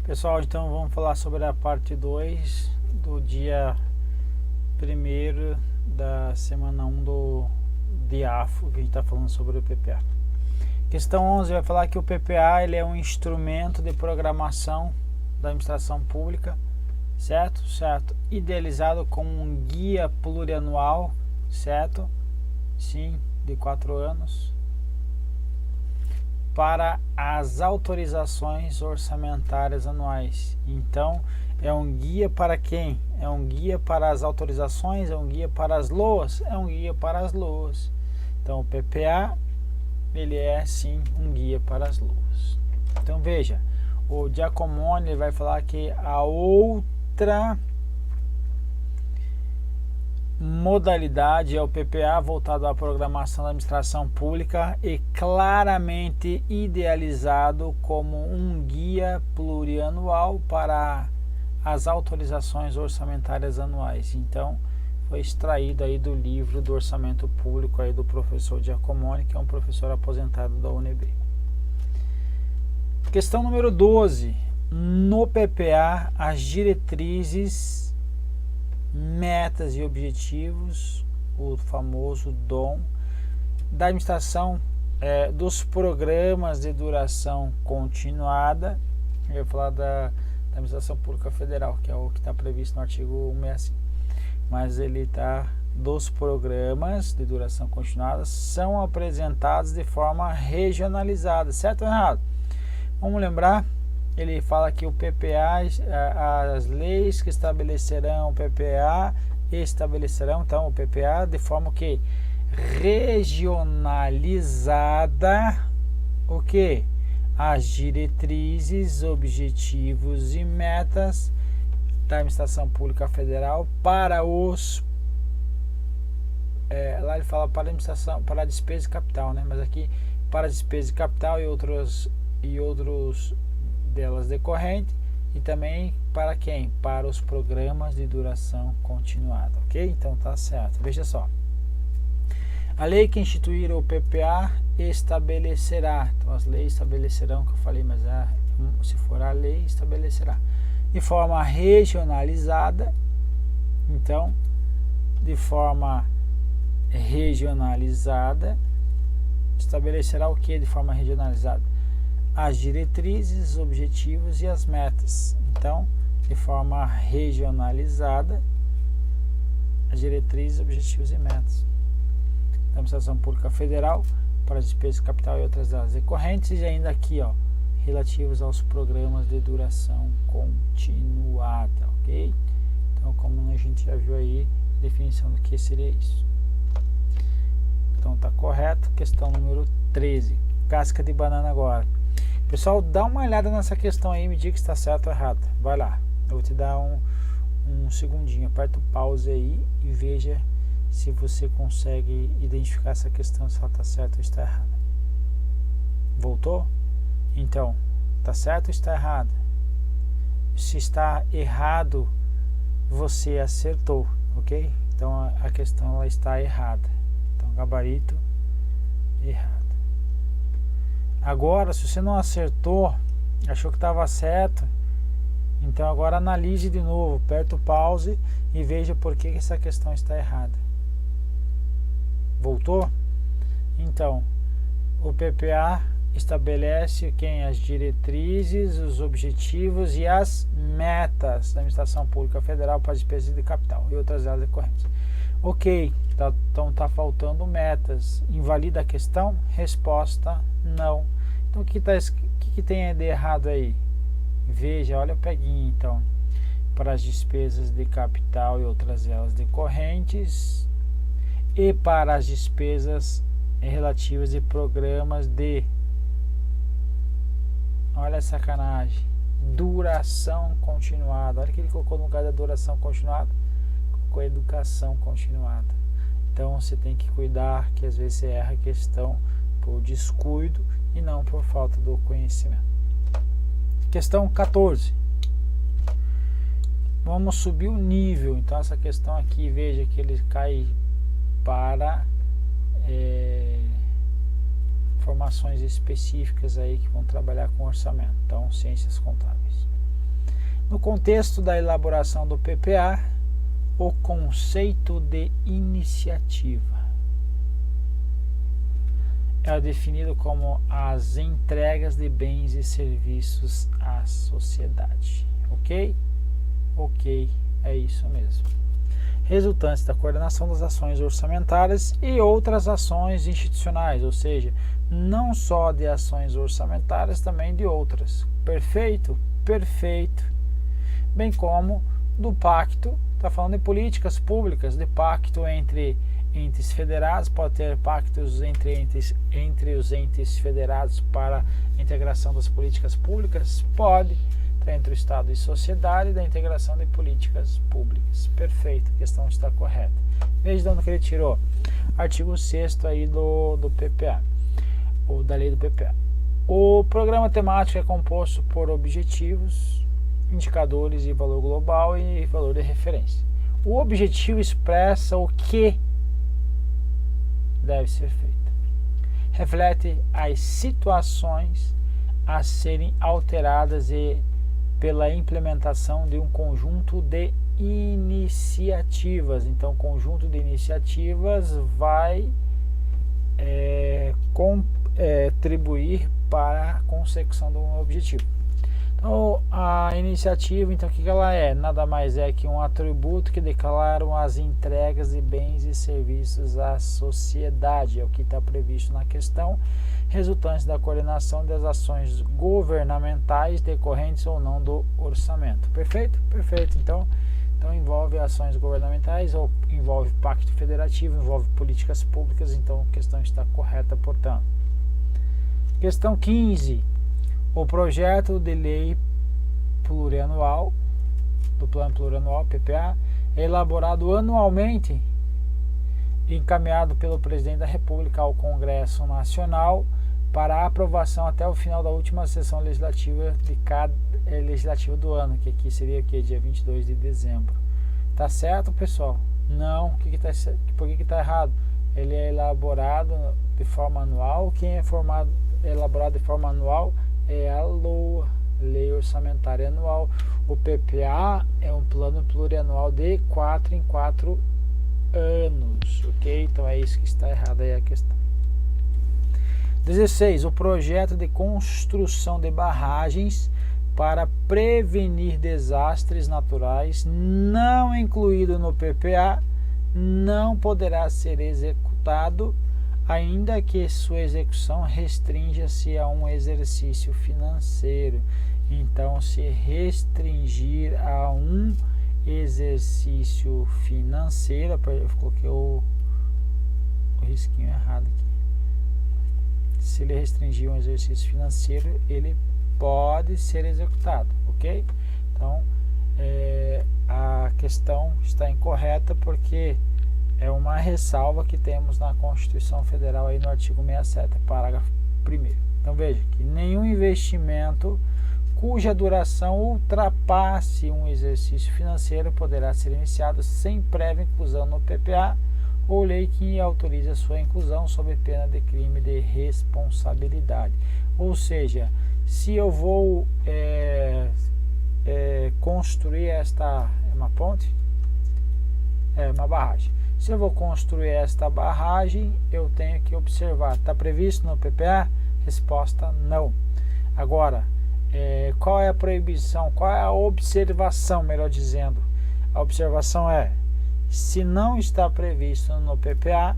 Pessoal, então vamos falar sobre a parte 2 do dia 1º da semana 1 do DIAFO, que a gente está falando sobre o PPA. Questão 11 vai falar que o PPA ele é um instrumento de programação da administração pública, certo? Certo. Idealizado como um guia plurianual, certo? Sim, de 4 anos. Para as autorizações orçamentárias anuais. Então, é um guia para quem? É um guia para as autorizações, é um guia para as LOAs, é um guia para as LOAs. Então, o PPA, ele é sim um guia para as LOAs. Então, veja, o Giacomoni vai falar que a outra modalidade é o PPA voltado à programação da administração pública e claramente idealizado como um guia plurianual para as autorizações orçamentárias anuais. Então, foi extraído aí do livro do orçamento público aí do professor Giacomoni, que é um professor aposentado da UNB. Questão número 12. No PPA, as diretrizes, metas e objetivos, o famoso DOM, da administração dos programas de duração continuada. Eu vou falar da administração pública federal, que é o que está previsto no artigo 165, mas ele está dos programas de duração continuada são apresentados de forma regionalizada, certo ou errado? Vamos lembrar. Ele fala que o PPA, as leis que estabelecerão o PPA, então o PPA de forma que regionalizada, o que? As diretrizes, objetivos e metas da administração pública federal para os lá ele fala para a administração, para a despesa de capital, né? Mas aqui para a despesa de capital e outros delas decorrente, e também para quem? Para os programas de duração continuada, ok? Então tá certo. Veja só, a lei que instituir o PPA estabelecerá, então as leis estabelecerão, que eu falei, mas se for a lei, estabelecerá de forma regionalizada. Então, de forma regionalizada, estabelecerá o que de forma regionalizada? As diretrizes, objetivos e as metas. Então, de forma regionalizada, as diretrizes, objetivos e metas da administração pública federal para despesas de capital e outras delas decorrentes, e ainda aqui, ó, relativos aos programas de duração continuada, ok? Então, como a gente já viu aí, definição do que seria isso. Então, tá correto. Questão número 13. Casca de banana agora. Pessoal, dá uma olhada nessa questão aí e me diga se está certo ou errado. Vai lá, eu vou te dar um segundinho. Aperta o pause aí e veja se você consegue identificar essa questão, se ela está certa ou está errada. Voltou? Então, está certo ou está errado? Se está errado, você acertou, ok? Então, a questão ela está errada. Então, gabarito errado. Agora, se você não acertou, achou que estava certo, então agora analise de novo, aperta o pause e veja por que essa questão está errada. Voltou? Então, o PPA estabelece quem? As diretrizes, os objetivos e as metas da administração pública federal para despesas de capital e outras áreas decorrentes. Ok, então está faltando metas. Invalida a questão? Resposta: não. Então o que tem de errado aí? Veja, olha o peguinho então. Para as despesas de capital e outras elas decorrentes, e para as despesas relativas de programas de, olha a sacanagem, duração continuada. Olha o que ele colocou no lugar da duração continuada, colocou educação continuada. Então você tem que cuidar, que às vezes você erra a questão por descuido e não por falta do conhecimento. Questão 14. Vamos subir o nível. Então essa questão aqui, veja que ele cai para informações específicas aí que vão trabalhar com orçamento. Então, ciências contábeis. No contexto da elaboração do PPA, o conceito de iniciativa é definido como as entregas de bens e serviços à sociedade. Ok? Ok, é isso mesmo. Resultantes da coordenação das ações orçamentárias e outras ações institucionais, ou seja, não só de ações orçamentárias, também de outras. Perfeito? Perfeito. Bem como do pacto, está falando de políticas públicas, de pacto entre entes federados, pode ter pactos entre os entes federados para a integração das políticas públicas, pode, entre o Estado e sociedade, da integração de políticas públicas. Perfeito, a questão está correta. Veja de onde que ele tirou. Artigo 6º aí do PPA, ou da lei do PPA. O programa temático é composto por objetivos, indicadores e valor global e valor de referência. O objetivo expressa o que deve ser feito. Reflete as situações a serem alteradas e pela implementação de um conjunto de iniciativas. Então, conjunto de iniciativas vai contribuir para a consecução de um objetivo. Então, a iniciativa, então, o que ela é? Nada mais é que um atributo que declaram as entregas de bens e serviços à sociedade, é o que está previsto na questão, resultantes da coordenação das ações governamentais decorrentes ou não do orçamento. Perfeito? Perfeito. Então envolve ações governamentais, ou envolve pacto federativo, envolve políticas públicas, então a questão está correta, portanto. Questão 15. O projeto de lei plurianual, do Plano Plurianual, PPA, é elaborado anualmente e encaminhado pelo Presidente da República ao Congresso Nacional para aprovação até o final da última sessão legislativa de cada legislativa do ano, que aqui seria o que? Dia 22 de dezembro. Tá certo, pessoal? Não. Por que está errado? Ele é elaborado de forma anual. Quem é elaborado de forma anual é a LOA, Lei Orçamentária Anual. O PPA é um plano plurianual de 4 em 4 anos, ok? Então é isso que está errado aí a questão. 16. O projeto de construção de barragens para prevenir desastres naturais, não incluído no PPA, não poderá ser executado, ainda que sua execução restrinja-se a um exercício financeiro. Então, se restringir a um exercício financeiro, eu coloquei o risquinho errado aqui. Se ele restringir um exercício financeiro, ele pode ser executado, ok? Então, a questão está incorreta porque é uma ressalva que temos na Constituição Federal aí no artigo 67, parágrafo 1º. Então veja que nenhum investimento cuja duração ultrapasse um exercício financeiro poderá ser iniciado sem prévia inclusão no PPA ou lei que autorize a sua inclusão sob pena de crime de responsabilidade. Ou seja, se eu vou construir uma ponte, uma barragem. Se eu vou construir esta barragem, eu tenho que observar, está previsto no PPA? Resposta, não. Agora, qual é a proibição, qual é a observação, melhor dizendo? A observação é, se não está previsto no PPA,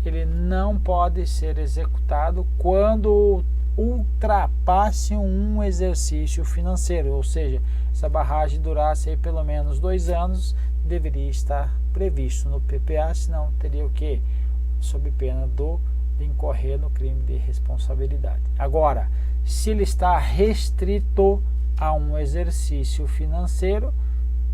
ele não pode ser executado quando ultrapasse um exercício financeiro, ou seja, essa barragem durasse aí pelo menos 2 anos, deveria estar previsto no PPA, senão teria o que? Sob pena de incorrer no crime de responsabilidade. Agora, se ele está restrito a um exercício financeiro,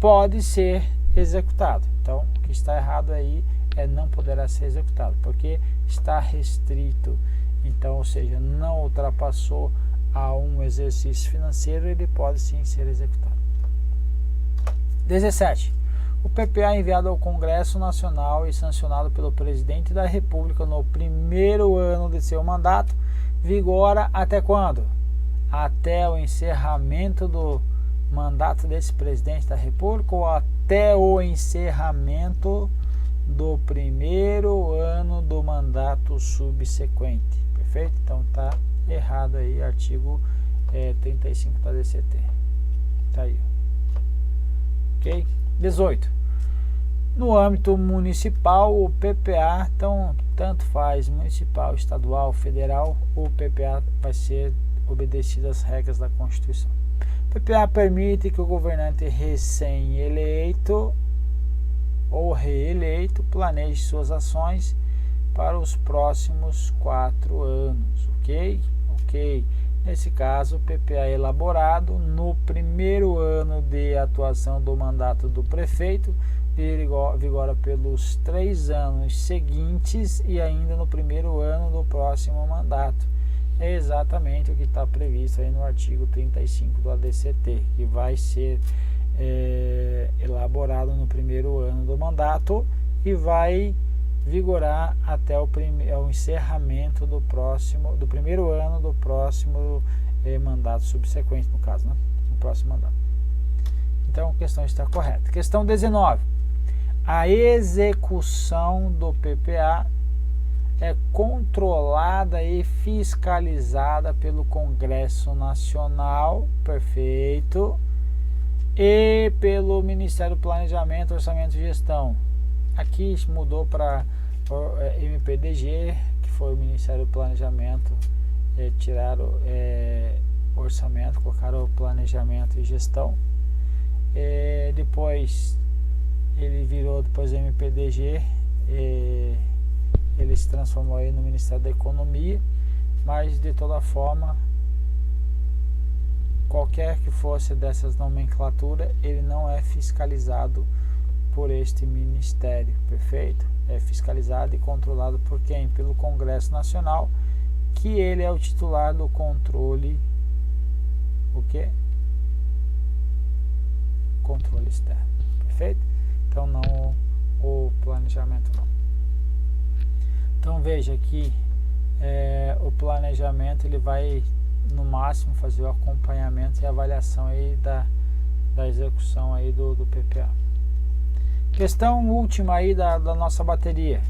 pode ser executado. Então, o que está errado aí é não poderá ser executado, porque está restrito. Então, ou seja, não ultrapassou a um exercício financeiro, ele pode sim ser executado. 17. O PPA enviado ao Congresso Nacional e sancionado pelo Presidente da República no primeiro ano de seu mandato, vigora até quando? Até o encerramento do mandato desse presidente da República ou até o encerramento do primeiro ano do mandato subsequente. Perfeito? Então tá errado aí, artigo 35 da DCT. Tá aí. Ok? 18. No âmbito municipal, o PPA, então, tanto faz municipal, estadual, federal, o PPA vai ser obedecido às regras da Constituição. O PPA permite que o governante recém-eleito ou reeleito planeje suas ações para os próximos 4 anos, ok? Ok. Nesse caso, o PPA é elaborado no primeiro ano de atuação do mandato do prefeito, vigora pelos 3 anos seguintes e ainda no primeiro ano do próximo mandato. É exatamente o que está previsto aí no artigo 35 do ADCT, que vai ser elaborado no primeiro ano do mandato e vai vigorar até o encerramento do primeiro ano do próximo mandato subsequente, no caso, né? No próximo mandato. Então, a questão está correta. Questão 19. A execução do PPA é controlada e fiscalizada pelo Congresso Nacional, perfeito, e pelo Ministério do Planejamento, Orçamento e Gestão. Aqui mudou para MPDG, que foi o Ministério do Planejamento, tiraram orçamento, colocaram Planejamento e Gestão. Depois ele virou depois MPDG, ele se transformou aí no Ministério da Economia, mas de toda forma, qualquer que fosse dessas nomenclaturas, ele não é fiscalizado por este ministério, perfeito? É fiscalizado e controlado por quem? Pelo Congresso Nacional, que ele é o titular do controle, o quê? Controle externo, perfeito? Então não o planejamento não. Então veja que o planejamento ele vai no máximo fazer o acompanhamento e avaliação aí da execução aí do PPA. Questão última aí da nossa bateria.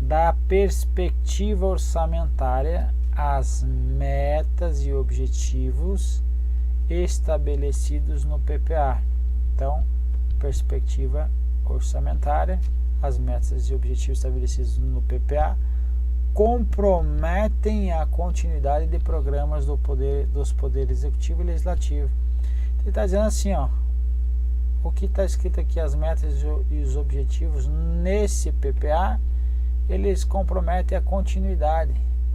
Da perspectiva orçamentária, as metas e objetivos estabelecidos no PPA. Então, perspectiva orçamentária, as metas e objetivos estabelecidos no PPA comprometem a continuidade de programas dos poderes executivo e legislativo. Ele está dizendo assim, ó, o que está escrito aqui, as metas e os objetivos nesse PPA, eles comprometem a continuidade,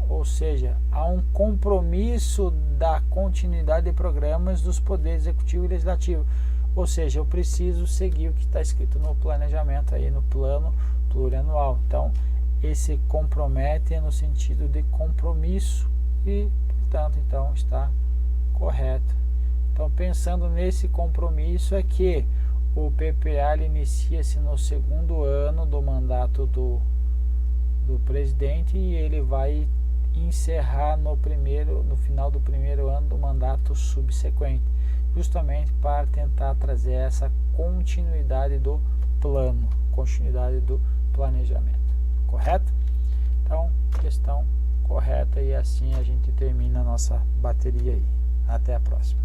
ou seja, há um compromisso da continuidade de programas dos poderes executivo e legislativo, ou seja, eu preciso seguir o que está escrito no planejamento aí, no plano plurianual. Então, esse compromete no sentido de compromisso e, portanto, então está correto. Então, pensando nesse compromisso, é que o PPA inicia-se no segundo ano do mandato do presidente e ele vai encerrar no final do primeiro ano do mandato subsequente, justamente para tentar trazer essa continuidade do plano, continuidade do planejamento. Correto? Então, questão correta, e assim a gente termina a nossa bateria aí. Até a próxima.